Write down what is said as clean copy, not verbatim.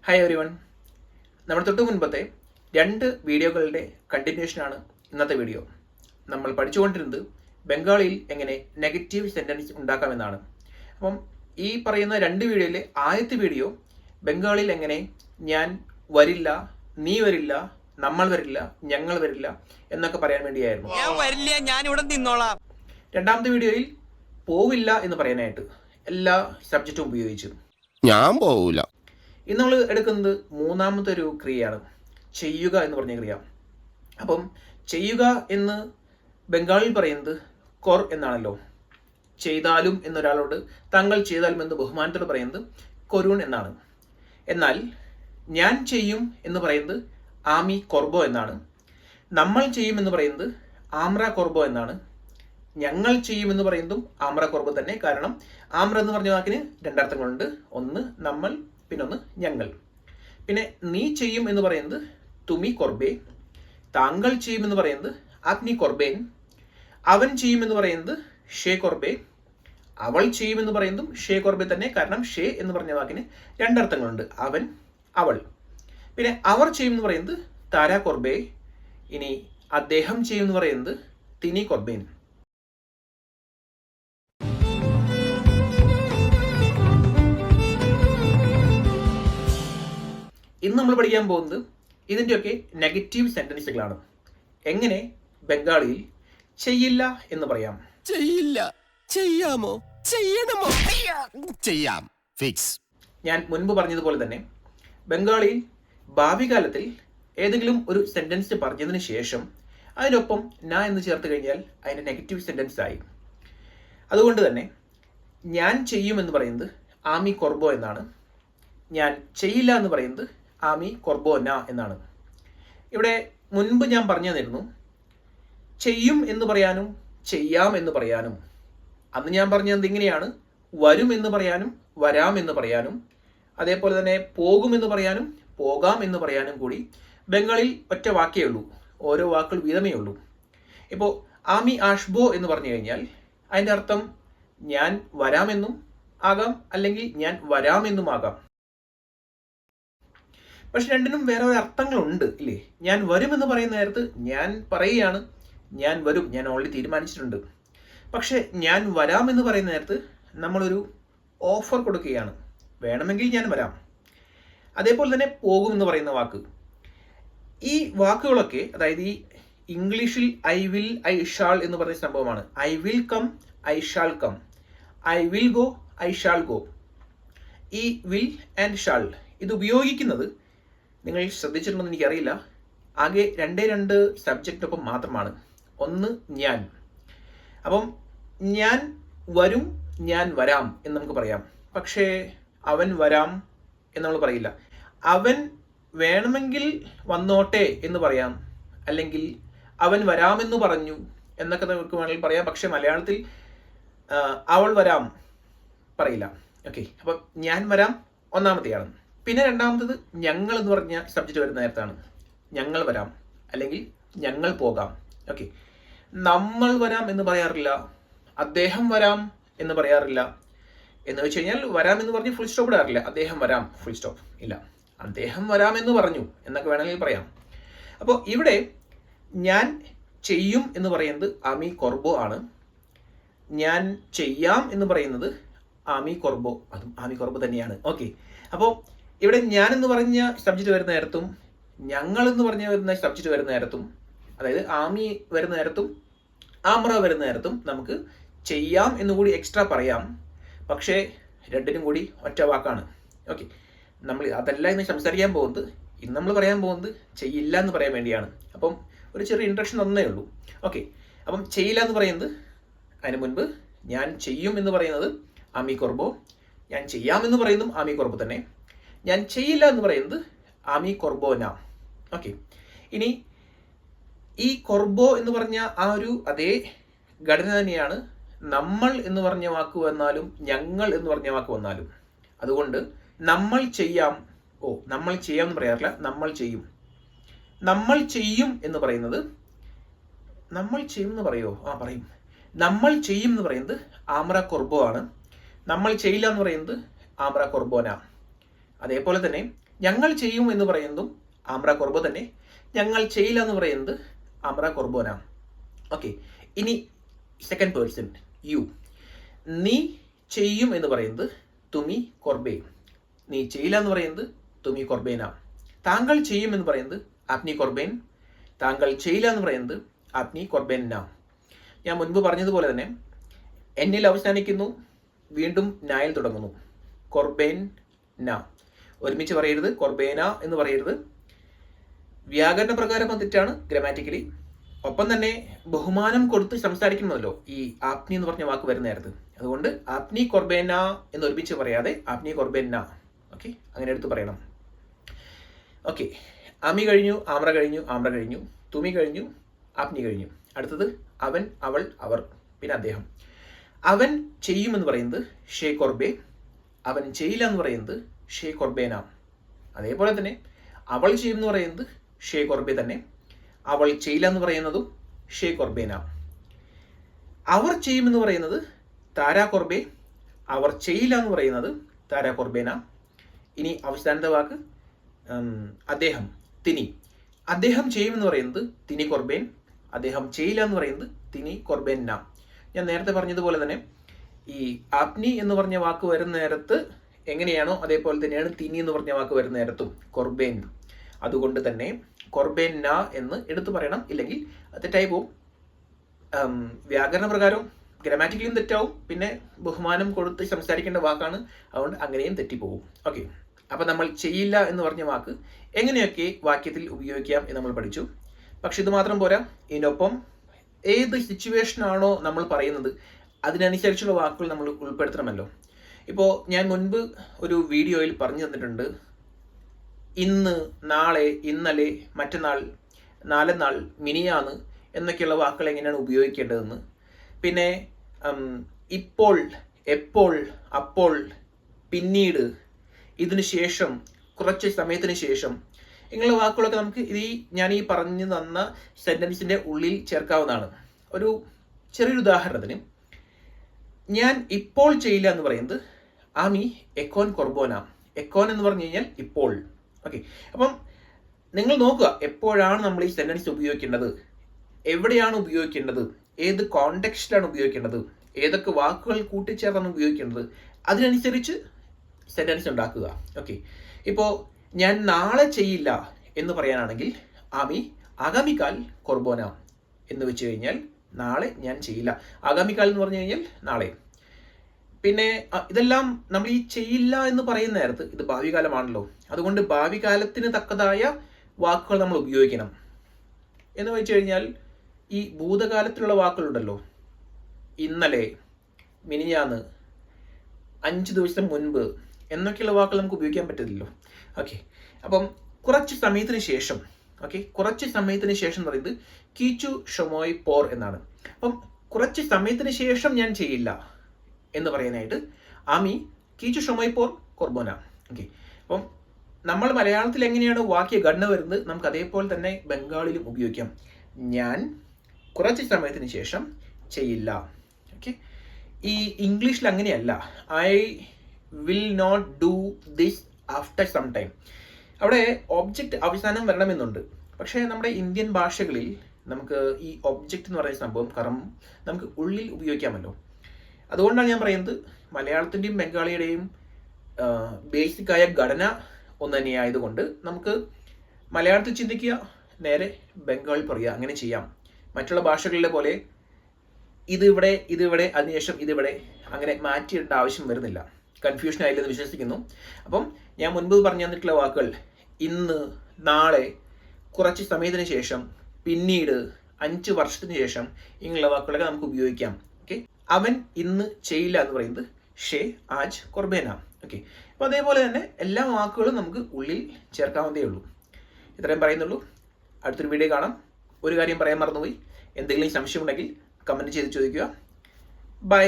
Hi every one. നമ്മൾ തൊട്ട് മുൻപത്തെ 2 വീഡിയോകളുടെ കണ്ടിന്യൂഷനാണ് ഇന്നത്തെ വീഡിയോ. നമ്മൾ പഠിച്ചുകൊണ്ടിരുന്നത് ബംഗാളിയിൽ എങ്ങനെ നെഗറ്റീവ് സെൻറ്റൻസ് ഉണ്ടാക്കാമെന്നാണ്. അപ്പം ഈ പറയുന്ന 2 വീഡിയോയിലെ ആദ്യത്തെ വീഡിയോ ബംഗാളിൽ എങ്ങനെ ഞാൻ വരില്ല, നീ വരില്ല, നമ്മൾ വരില്ല, ഞങ്ങൾ വരില്ല എന്നൊക്കെ പറയാൻ വേണ്ടിയായിരുന്നു. രണ്ടാമത്തെ വീഡിയോയിൽ പോവില്ല എന്ന് പറയാനായിട്ട് എല്ലാ സബ്ജക്റ്റും ഉപയോഗിച്ചു. ഞാൻ പോവില്ല. ഇന്ന് നമ്മൾ എടുക്കുന്നത് മൂന്നാമത്തെ ഒരു ക്രിയയാണ്, ചെയ്യുക എന്ന് പറഞ്ഞ ക്രിയ. അപ്പം ചെയ്യുക എന്ന് ബംഗാളിൽ പറയുന്നത് കൊർ എന്നാണല്ലോ. ചെയ്താലും എന്നൊരാളോട് താങ്കൾ ചെയ്താലും എന്ന് ബഹുമാനത്തോട് പറയുന്നത് കൊരൂൺ എന്നാണ്. എന്നാൽ ഞാൻ ചെയ്യും എന്ന് പറയുന്നത് ആമി കൊർബോ എന്നാണ്. നമ്മൾ ചെയ്യും എന്ന് പറയുന്നത് ആമ്ര കൊർബോ എന്നാണ്. ഞങ്ങൾ ചെയ്യുമെന്ന് പറയുന്നതും ആമ്ര കൊർബോ തന്നെ. കാരണം ആമ്ര എന്ന് പറഞ്ഞ വാക്കിന് 2 അർത്ഥങ്ങളുണ്ട്. ഒന്ന് നമ്മൾ, പിന്നെ ഒന്ന് ഞങ്ങൾ. പിന്നെ നീ ചെയ്യും എന്ന് പറയുന്നത് തുമി കൊർബേ, താങ്കൾ ചെയ്യുമെന്ന് പറയുന്നത് അഗ്നി കൊർബേൻ, അവൻ ചെയ്യുമെന്ന് പറയുന്നത് ഷേ കൊർബേ, അവൾ ചെയ്യുമെന്ന് പറയുന്നതും ഷേ കൊർബേ തന്നെ. കാരണം ഷേ എന്ന് പറഞ്ഞ വാക്കിന് 2 അർത്ഥങ്ങളുണ്ട്, അവൻ, അവൾ. പിന്നെ അവർ ചെയ്യുമെന്ന് പറയുന്നത് താര കൊർബേ. ഇനി അദ്ദേഹം ചെയ്യുമെന്ന് പറയുന്നത് തിനി കൊർബേൻ. ഇന്ന് നമ്മൾ പഠിക്കാൻ പോകുന്നത് ഇതിൻ്റെയൊക്കെ നെഗറ്റീവ് സെൻറ്റൻസുകളാണ്. എങ്ങനെ ബംഗാളിയിൽ ചെയ്യില്ല എന്ന് പറയാം. ചെയ്യില്ല, ചെയ്യാമോ, ചെയ്യണമോ, ചെയ്യാം, ഫിക്സ്. ഞാൻ മുൻപ് പറഞ്ഞതുപോലെ തന്നെ ബംഗാളിയിൽ ഭാവി കാലത്തിൽ ഏതെങ്കിലും ഒരു സെൻറ്റൻസ് പറഞ്ഞതിന് ശേഷം അതിനൊപ്പം നാ എന്ന് ചേർത്ത് കഴിഞ്ഞാൽ അതിൻ്റെ നെഗറ്റീവ് സെൻറ്റൻസ് ആയി. അതുകൊണ്ട് തന്നെ ഞാൻ ചെയ്യും എന്ന് പറയുന്നത് ആമി കൊർബോ എന്നാണ്. ഞാൻ ചെയ്യില്ല എന്ന് പറയുന്നത് ആമി കൊർബോ ന എന്നാണ്. ഇവിടെ മുൻപ് ഞാൻ പറഞ്ഞു തന്നിരുന്നു ചെയ്യും എന്ന് പറയാനും ചെയ്യാം എന്ന് പറയാനും. അന്ന് ഞാൻ പറഞ്ഞത് ഇങ്ങനെയാണ്, വരും എന്ന് പറയാനും വരാം എന്ന് പറയാനും, അതേപോലെ തന്നെ പോകുമെന്ന് പറയാനും പോകാം എന്ന് പറയാനും കൂടി ബംഗാളിൽ ഒറ്റ വാക്കേ ഉള്ളൂ, ഓരോ വാക്കുകൾ വീതമേ ഉള്ളൂ. ഇപ്പോൾ ആമി ആഷ്ബോ എന്ന് പറഞ്ഞു കഴിഞ്ഞാൽ അതിൻ്റെ അർത്ഥം ഞാൻ വരാമെന്നും ആകാം, അല്ലെങ്കിൽ ഞാൻ വരാമെന്നും ആകാം. പക്ഷെ രണ്ടിനും വേറെ ഒരു അർത്ഥങ്ങളുണ്ട് ഇല്ലേ? ഞാൻ വരുമെന്ന് പറയുന്ന നേരത്ത് ഞാൻ പറയുകയാണ് ഞാൻ വരും, ഞാൻ ഓൾറെഡി തീരുമാനിച്ചിട്ടുണ്ട്. പക്ഷെ ഞാൻ വരാമെന്ന് പറയുന്ന നേരത്ത് നമ്മളൊരു ഓഫർ കൊടുക്കുകയാണ്, വേണമെങ്കിൽ ഞാൻ വരാം. അതേപോലെ തന്നെ പോകുമെന്ന് പറയുന്ന വാക്ക്, ഈ വാക്കുകളൊക്കെ അതായത് ഈ ഇംഗ്ലീഷിൽ ഐ വിൽ, ഐ ഷാൾ എന്ന് പറയുന്ന സംഭവമാണ്. I will come, I shall come, I will go, I shall go. ഈ വിൽ ആൻഡ് ഷാൾ ഇത് ഉപയോഗിക്കുന്നത് നിങ്ങൾ ശ്രദ്ധിച്ചിട്ടുണ്ടെന്ന് എനിക്കറിയില്ല, ആകെ 2 സബ്ജക്റ്റിനൊപ്പം മാത്രമാണ്. ഒന്ന് ഞാൻ. അപ്പം ഞാൻ വരും, ഞാൻ വരാം എന്ന് നമുക്ക് പറയാം. പക്ഷേ അവൻ വരാം എന്ന് നമ്മൾ പറയില്ല. അവൻ വേണമെങ്കിൽ വന്നോട്ടെ എന്ന് പറയാം, അല്ലെങ്കിൽ അവൻ വരാമെന്ന് പറഞ്ഞു എന്നൊക്കെ നമുക്ക് വേണമെങ്കിൽ പറയാം. പക്ഷെ മലയാളത്തിൽ അവൾ വരാം പറയില്ല. ഓക്കെ, അപ്പം ഞാൻ വരാം ഒന്നാമത്തെയാണ്. പിന്നെ രണ്ടാമത്തത് ഞങ്ങൾ എന്ന് പറഞ്ഞ സബ്ജക്റ്റ് വരുന്ന നേരത്താണ്. ഞങ്ങൾ വരാം അല്ലെങ്കിൽ ഞങ്ങൾ പോകാം. ഓക്കെ, നമ്മൾ വരാം എന്ന് പറയാറില്ല, അദ്ദേഹം വരാം എന്ന് പറയാറില്ല. എന്ന് വെച്ച് കഴിഞ്ഞാൽ വരാം എന്ന് പറഞ്ഞ് ഫുൾ സ്റ്റോപ്പ് ഇടാറില്ല. അദ്ദേഹം വരാം ഫുൾ സ്റ്റോപ്പ് ഇല്ല, അദ്ദേഹം വരാം എന്ന് പറഞ്ഞു എന്നൊക്കെ വേണമെങ്കിൽ പറയാം. അപ്പോൾ ഇവിടെ ഞാൻ ചെയ്യും എന്ന് പറയുന്നത് ആമി കൊർബോ ആണ്. ഞാൻ ചെയ്യാം എന്ന് പറയുന്നത് ആമി കൊർബോ, അതും ആമി കൊർബോ തന്നെയാണ്. ഓക്കെ, അപ്പോൾ ഇവിടെ ഞാൻ എന്ന് പറഞ്ഞ സബ്ജക്റ്റ് വരുന്ന നേരത്തും ഞങ്ങൾ എന്ന് വരുന്ന സബ്ജക്റ്റ് വരുന്ന നേരത്തും, അതായത് ആമി വരുന്ന നേരത്തും ആമ്ര വരുന്ന നേരത്തും നമുക്ക് ചെയ്യാം എന്നുകൂടി എക്സ്ട്രാ പറയാം. പക്ഷേ രണ്ടിനും കൂടി ഒറ്റ വാക്കാണ്. ഓക്കെ, നമ്മൾ അതല്ല ഇന്ന് സംസാരിക്കാൻ പോകുന്നത്. ഇന്ന് നമ്മൾ പറയാൻ പോകുന്നത് ചെയ്യില്ല എന്ന് പറയാൻ വേണ്ടിയാണ്. അപ്പം ഒരു ചെറിയ ഇൻട്രക്ഷൻ തന്നേ ഉള്ളൂ. ഓക്കെ, അപ്പം ചെയ്യില്ല എന്ന് പറയുന്നത്, അതിന് മുൻപ് ഞാൻ ചെയ്യും എന്ന് പറയുന്നത് ആമി കൊർബോ, ഞാൻ ചെയ്യാമെന്ന് പറയുന്നതും ആമി കൊർബോ തന്നെ, ഞാൻ ചെയ്യില്ല എന്ന് പറയുന്നത് ആമി കൊർബോന. ഓക്കെ, ഇനി ഈ കൊർബോ എന്ന് പറഞ്ഞ ആ ഒരു അതേ ഘടന തന്നെയാണ് നമ്മൾ എന്ന് പറഞ്ഞ വാക്ക് വന്നാലും ഞങ്ങൾ എന്ന് പറഞ്ഞ വാക്ക് വന്നാലും. അതുകൊണ്ട് നമ്മൾ ചെയ്യാം, നമ്മൾ ചെയ്യാം എന്ന് പറയാറില്ല, നമ്മൾ ചെയ്യും. നമ്മൾ ചെയ്യും എന്ന് പറയുന്നത്, നമ്മൾ ചെയ്യും എന്ന് പറയുമോ? പറയും. നമ്മൾ ചെയ്യും എന്ന് പറയുന്നത് ആമ്ര കൊർബോ ആണ്. നമ്മൾ ചെയ്യില്ല എന്ന് പറയുന്നത് ആമ്ര കൊർബോന. അതേപോലെ തന്നെ ഞങ്ങൾ ചെയ്യും എന്ന് പറയുന്നതും ആമ്ര കൊർബോ തന്നെ. ഞങ്ങൾ ചെയ്യില്ല എന്ന് പറയുന്നത് ആമ്ര കൊർബോന. ഓക്കെ, ഇനി സെക്കൻഡ് പേഴ്സൺ യു. നീ ചെയ്യും എന്ന് പറയുന്നത് തുമി കൊർബേ. നീ ചെയ്യില്ല എന്ന് പറയുന്നത് തുമി കൊർബേന. താങ്കൾ ചെയ്യും എന്ന് പറയുന്നത് ആപ്നി കൊർബേൻ. താങ്കൾ ചെയ്യില്ല എന്ന് പറയുന്നത് ആപ്നി കൊർബേന. ഞാൻ മുൻപ് പറഞ്ഞതുപോലെ തന്നെ എന്നിൽ അവസാനിക്കുന്നു, വീണ്ടും നായിൽ തുടങ്ങുന്നു. കൊർബേൻ ന. ഒരുമിച്ച് പറയരുത്, കൊർബേന എന്ന് പറയരുത്. വ്യാകരണ പ്രകാരം അത് തെറ്റാണ്, ഗ്രാമാറ്റിക്കലി. ഒപ്പം തന്നെ ബഹുമാനം കൊടുത്ത് സംസാരിക്കണമല്ലോ ഈ ആപ്നി എന്ന് പറഞ്ഞ വാക്ക് വരുന്ന നേരത്ത്. അതുകൊണ്ട് ആപ്നി കൊർബേന എന്ന് ഒരുമിച്ച് പറയാതെ ആപ്നി കൊർബേന. ഓക്കെ, അങ്ങനെ എടുത്ത് പറയണം. ഓക്കെ, ആമി കഴിഞ്ഞു, ആമ്ര കഴിഞ്ഞു, ആമ്ര കഴിഞ്ഞു, തുമി കഴിഞ്ഞു, ആപ്നി കഴിഞ്ഞു. അടുത്തത് അവൻ, അവൾ, അവർ, പിന്നെ അദ്ദേഹം. അവൻ ചെയ്യുമെന്ന് പറയുന്നത് ഷേ കൊർബേ. അവൻ ചെയ്യില്ല എന്ന് പറയുന്നത് ഷേ കൊർബേന. അതേപോലെ തന്നെ അവൾ ചെയ്യുമെന്ന് പറയുന്നത് ഷേ കൊർബേ തന്നെ. അവൾ ചെയ്യില്ല എന്ന് പറയുന്നതും ഷേ കൊർബേന. അവർ ചെയ്യുമെന്ന് പറയുന്നത് താരാ കൊർബേ. അവർ ചെയ്യില്ല എന്ന് പറയുന്നത് താരാ കൊർബേന. ഇനി അവസാനത്തെ വാക്ക് അദ്ദേഹം, തിനി. അദ്ദേഹം ചെയ്യുമെന്ന് പറയുന്നത് തിനി കൊർബേൻ. അദ്ദേഹം ചെയ്യില്ല എന്ന് പറയുന്നത് തിനി കൊർബേൻ ന. ഞാൻ നേരത്തെ പറഞ്ഞതുപോലെ തന്നെ ഈ ആപ്നി എന്ന് പറഞ്ഞ വാക്ക് വരുന്ന നേരത്ത് എങ്ങനെയാണോ അതേപോലെ തന്നെയാണ് തിനി എന്ന് പറഞ്ഞ വാക്ക് വരുന്ന നേരത്തും കൊർബേൻ. അതുകൊണ്ട് തന്നെ കൊർബേൻ ന എന്ന് എടുത്തു പറയണം, ഇല്ലെങ്കിൽ തെറ്റായി പോവും. വ്യാകരണ പ്രകാരം ഗ്രാമാറ്റിക്കലിയും തെറ്റാവും, പിന്നെ ബഹുമാനം കൊടുത്ത് സംസാരിക്കേണ്ട വാക്കാണ്, അതുകൊണ്ട് അങ്ങനെയും തെറ്റിപ്പോവും. ഓക്കെ, അപ്പം നമ്മൾ ചെയ്യില്ല എന്ന് പറഞ്ഞ വാക്ക് എങ്ങനെയൊക്കെ വാക്യത്തിൽ ഉപയോഗിക്കാം എന്ന് നമ്മൾ പഠിച്ചു. പക്ഷെ ഇത് മാത്രം പോരാ, ഇതിനൊപ്പം ഏത് സിറ്റുവേഷനാണോ നമ്മൾ പറയുന്നത് അതിനനുസരിച്ചുള്ള വാക്കുകൾ നമ്മൾ ഉൾപ്പെടുത്തണമല്ലോ. ഇപ്പോൾ ഞാൻ മുൻപ് ഒരു വീഡിയോയിൽ പറഞ്ഞു തന്നിട്ടുണ്ട്, ഇന്ന്, നാളെ, ഇന്നലെ, മറ്റന്നാൾ, നാലെന്നാൾ, മിനിയാന്ന് എന്നൊക്കെയുള്ള വാക്കുകൾ എങ്ങനെയാണ് ഉപയോഗിക്കേണ്ടതെന്ന്. പിന്നെ ഇപ്പോൾ, എപ്പോൾ, അപ്പോൾ, പിന്നീട്, ഇതിനു ശേഷം, കുറച്ച് സമയത്തിന് ശേഷം, ഇങ്ങനെയുള്ള വാക്കുകളൊക്കെ നമുക്ക് ഞാൻ ഈ പറഞ്ഞു തന്ന സെന്റൻസിന്റെ ഉള്ളിൽ ചേർക്കാവുന്നതാണ്. ഒരു ചെറിയൊരു ഉദാഹരണത്തിന്, ഞാൻ ഇപ്പോൾ ചെയ്യില്ല എന്ന് പറയുന്നത് ആമി എക്കോൻ കൊർബോന. എക്കോൻ എന്ന് പറഞ്ഞു കഴിഞ്ഞാൽ ഇപ്പോൾ. ഓക്കെ, അപ്പം നിങ്ങൾ നോക്കുക എപ്പോഴാണ് നമ്മൾ ഈ സെന്റൻസ് ഉപയോഗിക്കേണ്ടത്, എവിടെയാണ് ഉപയോഗിക്കേണ്ടത്, ഏത് കോണ്ടെക്സ്റ്റിലാണ് ഉപയോഗിക്കേണ്ടത്, ഏതൊക്കെ വാക്കുകൾ കൂട്ടിച്ചേർത്താണ് ഉപയോഗിക്കേണ്ടത്, അതിനനുസരിച്ച് സെന്റൻസ് ഉണ്ടാക്കുക. ഓക്കെ, ഇപ്പോൾ ഞാൻ നാളെ ചെയ്യില്ല എന്ന് പറയാനാണെങ്കിൽ ആമി ആഗാമിക്കാൽ കൊർബോന എന്ന് വെച്ച് കഴിഞ്ഞാൽ നാളെ ഞാൻ ചെയ്യില്ല. ആഗാമിക്കാൽ എന്ന് പറഞ്ഞു കഴിഞ്ഞാൽ നാളെ. പിന്നെ ഇതെല്ലാം നമ്മൾ ഈ ചെയ്യില്ല എന്ന് പറയുന്ന നേരത്ത് ഇത് ഭാവി കാലമാണല്ലോ, അതുകൊണ്ട് ഭാവി കാലത്തിന് തക്കതായ വാക്കുകൾ നമ്മൾ ഉപയോഗിക്കണം. എന്ന് വെച്ച് കഴിഞ്ഞാൽ ഈ ഭൂതകാലത്തിലുള്ള വാക്കുകളുണ്ടല്ലോ, ഇന്നലെ, മിനിഞ്ഞാന്ന്, 5 ദിവസം മുൻപ് എന്നൊക്കെയുള്ള വാക്കുകൾ നമുക്ക് ഉപയോഗിക്കാൻ പറ്റില്ലല്ലോ. ഓക്കെ, അപ്പം കുറച്ച് സമയത്തിന് ശേഷം, കുറച്ച് സമയത്തിന് ശേഷം എന്ന് പറയുന്നത് കീച്ചു ഷൊമോയ് പോർ എന്നാണ്. അപ്പം കുറച്ച് സമയത്തിന് ശേഷം ഞാൻ ചെയ്യില്ല എന്ന് പറയാനായിട്ട് ആമി കീച്ചു ഷൊമോയ് പോർ കൊർബോന. ഓക്കെ, അപ്പം നമ്മൾ മലയാളത്തിൽ എങ്ങനെയാണ് വാക്യഘടന വരുന്നത് നമുക്ക് അതേപോലെ തന്നെ ബംഗാളിലും ഉപയോഗിക്കാം. ഞാൻ കുറച്ച് സമയത്തിന് ശേഷം ചെയ്യില്ല. ഓക്കെ, ഈ ഇംഗ്ലീഷിൽ അങ്ങനെയല്ല, I will not do this after some time. അവിടെ ഒബ്ജക്റ്റ് അവസാനം വരണമെന്നുണ്ട്. പക്ഷേ നമ്മുടെ ഇന്ത്യൻ ഭാഷകളിൽ നമുക്ക് ഈ ഒബ്ജക്റ്റ് എന്ന് പറയുന്ന സംഭവം കർമ്മം നമുക്ക് ഉള്ളിൽ ഉപയോഗിക്കാമല്ലോ. അതുകൊണ്ടാണ് ഞാൻ പറയുന്നത് മലയാളത്തിൻ്റെയും ബംഗാളിയുടെയും ബേസിക്കായ ഘടന ഒന്ന് തന്നെയായതുകൊണ്ട് നമുക്ക് മലയാളത്തിൽ ചിന്തിക്കുക, നേരെ ബംഗാളി പറയുക, അങ്ങനെ ചെയ്യാം. മറ്റുള്ള ഭാഷകളിലെ പോലെ ഇതിവിടെ, അതിനുശേഷം ഇതിവിടെ അങ്ങനെ മാറ്റിയിടേണ്ട ആവശ്യം വരുന്നില്ല. കൺഫ്യൂഷൻ ആയില്ലെന്ന് വിശ്വസിക്കുന്നു. അപ്പം ഞാൻ മുൻപ് പറഞ്ഞു തന്നിട്ടുള്ള വാക്കുകൾ ഇന്ന്, നാളെ, കുറച്ച് സമയത്തിന് ശേഷം, പിന്നീട്, 5 വർഷത്തിന് ശേഷം ഇങ്ങനെയുള്ള വാക്കുകളൊക്കെ നമുക്ക് ഉപയോഗിക്കാം. ഓക്കെ, അവൻ ഇന്ന് ചെയ്യില്ല എന്ന് പറയുന്നത് ഷേ ആജ് കൊർബേന. ഓക്കെ, അപ്പോൾ അതേപോലെ തന്നെ എല്ലാ വാക്കുകളും നമുക്ക് ഉള്ളിൽ ചേർക്കാവുന്നതേ ഉള്ളൂ. ഇത്രയും പറയുന്നുള്ളൂ. അടുത്തൊരു വീഡിയോ കാണാം. ഒരു കാര്യം പറയാൻ മറന്നുപോയി, എന്തെങ്കിലും സംശയം ഉണ്ടെങ്കിൽ കമൻറ്റ് ചെയ്ത് ചോദിക്കുക. ബൈ.